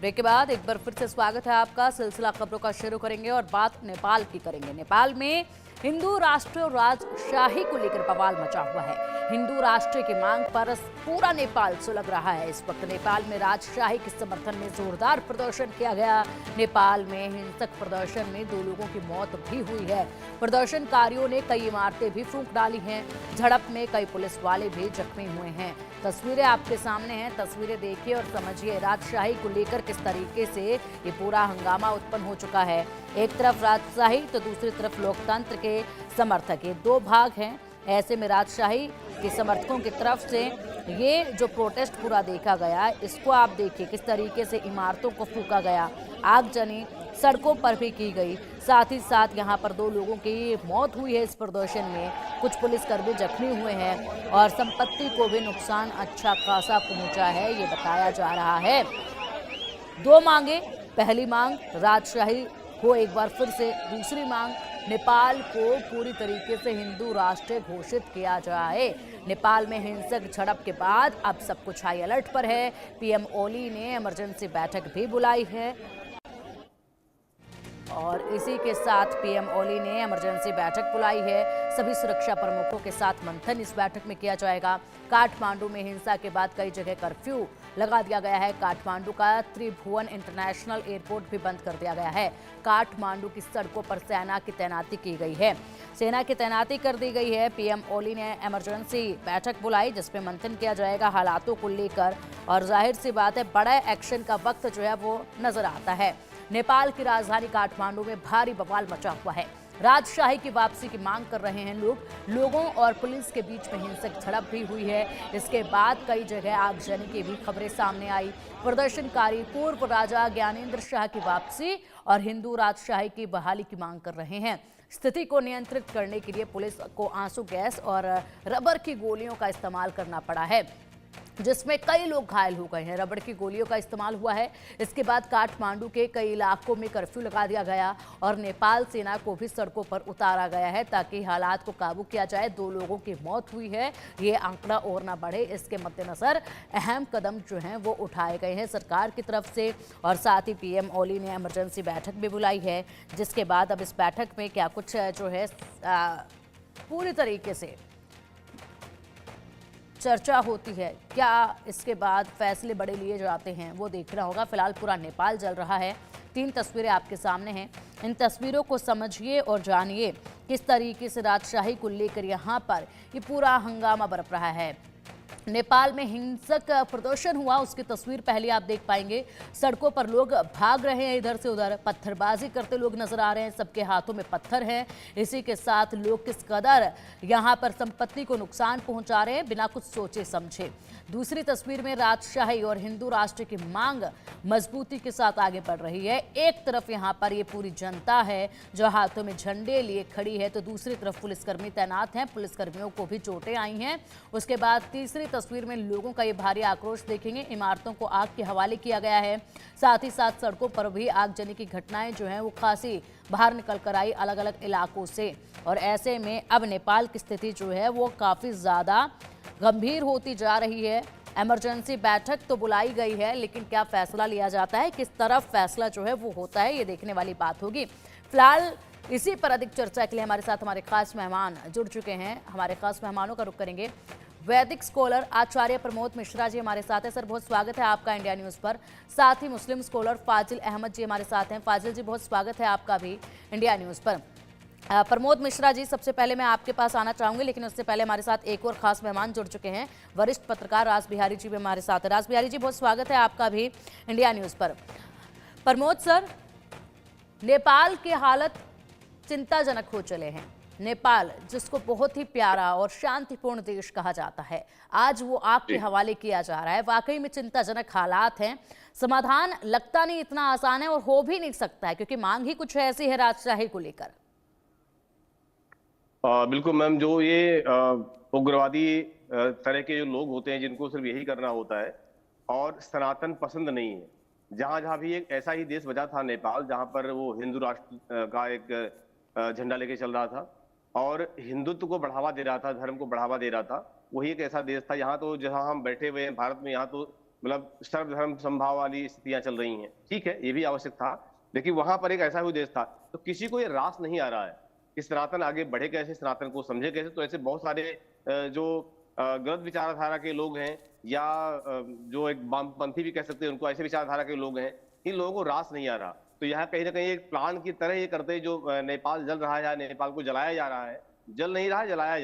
Break के बाद एक बार फिर से स्वागत है आपका। सिलसिला खबरों का शुरू करेंगे और बात नेपाल की करेंगे। नेपाल में हिंदू राष्ट्र और राजशाही को लेकर बवाल मचा हुआ है। हिंदू राष्ट्र की मांग पर पूरा नेपाल सुलग रहा है। इस वक्त नेपाल में राजशाही के समर्थन में जोरदार प्रदर्शन किया गया। नेपाल में हिंसक प्रदर्शन में 2 लोगों की मौत भी हुई है। प्रदर्शनकारियों ने कई इमारतें भी फूंक डाली हैं। झड़प में कई पुलिस वाले भी जख्मी हुए हैं। तस्वीरें आपके सामने हैं, तस्वीरें देखिए और समझिए राजशाही को लेकर किस तरीके से ये पूरा हंगामा उत्पन्न हो चुका है। एक तरफ राजशाही तो दूसरी तरफ लोकतंत्र के समर्थक, ये 2 भाग हैं। ऐसे में राजशाही के समर्थकों की तरफ से ये जो प्रोटेस्ट पूरा देखा गया, इसको आप देखिए किस तरीके से इमारतों को फूंका गया, आगजनी सड़कों पर भी की गई। साथ ही साथ यहाँ पर 2 लोगों की मौत हुई है इस प्रदर्शन में। कुछ पुलिसकर्मी जख्मी हुए हैं और संपत्ति को भी नुकसान अच्छा खासा पहुंचा है, ये बताया जा रहा है। 2 मांगे, पहली मांग राजशाही को एक बार फिर से, दूसरी मांग नेपाल को पूरी तरीके से हिंदू राष्ट्र घोषित किया जाए। नेपाल में हिंसक झड़प के बाद अब सब कुछ हाई अलर्ट पर है। पीएम ओली ने इमरजेंसी बैठक भी बुलाई है और इसी के साथ पीएम ओली ने इमरजेंसी बैठक बुलाई है। सभी सुरक्षा प्रमुखों के साथ मंथन इस बैठक में किया जाएगा। काठमांडू में हिंसा के बाद कई जगह कर्फ्यू लगा दिया गया है। काठमांडू का त्रिभुवन इंटरनेशनल एयरपोर्ट भी बंद कर दिया गया है। काठमांडू की सड़कों पर सेना की तैनाती की गई है। सेना की तैनाती कर दी गई है। पीएम ओली ने इमरजेंसी बैठक बुलाई जिसमें मंथन किया जाएगा हालातों को लेकर। और जाहिर सी बात है, बड़ा एक्शन का वक्त जो है वो नजर आता है। नेपाल की राजधानी काठमांडू में भारी बवाल मचा हुआ है। राजशाही की वापसी की मांग कर रहे हैं लोगों और पुलिस के बीच में हिंसक झड़प भी हुई है। इसके बाद कई जगह आगजनी की भी खबरें सामने आई। प्रदर्शनकारी पूर्व राजा ज्ञानेंद्र शाह की वापसी और हिंदू राजशाही की बहाली की मांग कर रहे हैं। स्थिति को नियंत्रित करने के लिए पुलिस को आंसू गैस और रबर की गोलियों का इस्तेमाल करना पड़ा है, जिसमें कई लोग घायल हो गए हैं। रबड़ की गोलियों का इस्तेमाल हुआ है। इसके बाद काठमांडू के कई इलाकों में कर्फ्यू लगा दिया गया और नेपाल सेना को भी सड़कों पर उतारा गया है ताकि हालात को काबू किया जाए। 2 लोगों की मौत हुई है, ये आंकड़ा और ना बढ़े, इसके मद्देनजर अहम कदम जो हैं वो उठाए गए हैं सरकार की तरफ से। और साथ ही पीएम ओली ने इमरजेंसी बैठक भी बुलाई है, जिसके बाद अब इस बैठक में क्या कुछ जो है पूरी तरीके से चर्चा होती है, क्या इसके बाद फैसले बड़े लिए जाते हैं, वो देखना होगा। फिलहाल पूरा नेपाल जल रहा है। 3 तस्वीरें आपके सामने हैं, इन तस्वीरों को समझिए और जानिए किस तरीके से राजशाही को लेकर यहाँ पर ये पूरा हंगामा बरप रहा है। नेपाल में हिंसक प्रदर्शन हुआ, उसकी तस्वीर पहले आप देख पाएंगे। सड़कों पर लोग भाग रहे हैं इधर से उधर, पत्थरबाजी करते लोग नजर आ रहे हैं, सबके हाथों में पत्थर हैं। इसी के साथ लोग किस कदर यहां पर संपत्ति को नुकसान पहुंचा रहे हैं बिना कुछ सोचे समझे। दूसरी तस्वीर में राजशाही और हिंदू राष्ट्र की मांग मजबूती के साथ आगे बढ़ रही है। एक तरफ यहां पर ये पूरी जनता है जो हाथों में झंडे लिए खड़ी है, तो दूसरी तरफ पुलिसकर्मी तैनात हैं। पुलिसकर्मियों को भी चोटें आई हैं। उसके बाद तीसरी तस्वीर में लोगों का ये भारी आक्रोश देखेंगे। इमारतों को आग के हवाले किया गया है। साथ ही साथ सड़कों पर भी आगजनी की घटनाएं जो हैं वो खासी बाहर निकल कर आई अलग अलग इलाकों से। और ऐसे में अब नेपाल की स्थिति जो है वो काफी ज्यादा गंभीर होती जा रही है। इमरजेंसी बैठक तो बुलाई गई है, लेकिन क्या फैसला लिया जाता है, किस तरफ फैसला जो है वो होता है, ये देखने वाली बात होगी। फिलहाल इसी पर अधिक चर्चा के लिए हमारे साथ हमारे खास मेहमान जुड़ चुके हैं। हमारे खास मेहमानों का रुख करेंगे। वैदिक स्कॉलर आचार्य प्रमोद मिश्रा जी हमारे साथ हैं। सर, बहुत स्वागत है आपका इंडिया न्यूज़ पर। साथ ही मुस्लिम स्कॉलर फाजिल अहमद जी हमारे साथ हैं। फाजिल जी, बहुत स्वागत है आपका भी इंडिया न्यूज़ पर। प्रमोद मिश्रा जी, सबसे पहले मैं आपके पास आना चाहूंगी, लेकिन उससे पहले हमारे साथ एक और खास मेहमान जुड़ चुके हैं। वरिष्ठ पत्रकार राज बिहारी जी भी हमारे साथ हैं। राज बिहारी जी, बहुत स्वागत है आपका भी इंडिया न्यूज़ पर। प्रमोद सर, नेपाल की हालत चिंताजनक हो चले हैं। नेपाल, जिसको बहुत ही प्यारा और शांतिपूर्ण देश कहा जाता है, आज वो आग के हवाले किया जा रहा है। वाकई में चिंताजनक हालात हैं। समाधान लगता नहीं इतना आसान है और हो भी नहीं सकता है, क्योंकि मांग ही कुछ ऐसी है राजशाही को लेकर। बिल्कुल मैम, जो ये उग्रवादी तरह के जो लोग होते हैं जिनको सिर्फ यही करना होता है और सनातन पसंद नहीं है। जहां जहां भी एक ऐसा ही देश बचा था नेपाल, जहां पर वो हिंदू राष्ट्र का एक झंडा लेके चल रहा था और हिंदुत्व को बढ़ावा दे रहा था, धर्म को बढ़ावा दे रहा था, वही एक ऐसा देश था। यहाँ तो जहां हम बैठे हुए हैं भारत में, यहाँ तो मतलब सर्वधर्म समभाव वाली स्थितियां चल रही हैं। ठीक है, ये भी आवश्यक था, लेकिन वहां पर एक ऐसा भी देश था, तो किसी को ये रास नहीं आ रहा है कि सनातन आगे बढ़े कैसे, सनातन को समझे कैसे। तो ऐसे बहुत सारे जो गलत विचारधारा के लोग हैं, या जो एक वामपंथी भी कह सकते हैं उनको, ऐसे विचारधारा के लोग हैं, इन लोगों को रास नहीं आ रहा। तो यहाँ कहीं ना कहीं एक प्लान की तरह ये करते, जो नेपाल जल रहा है या नेपाल को जलाया जा रहा है, जल नहीं रहा, जलाया जा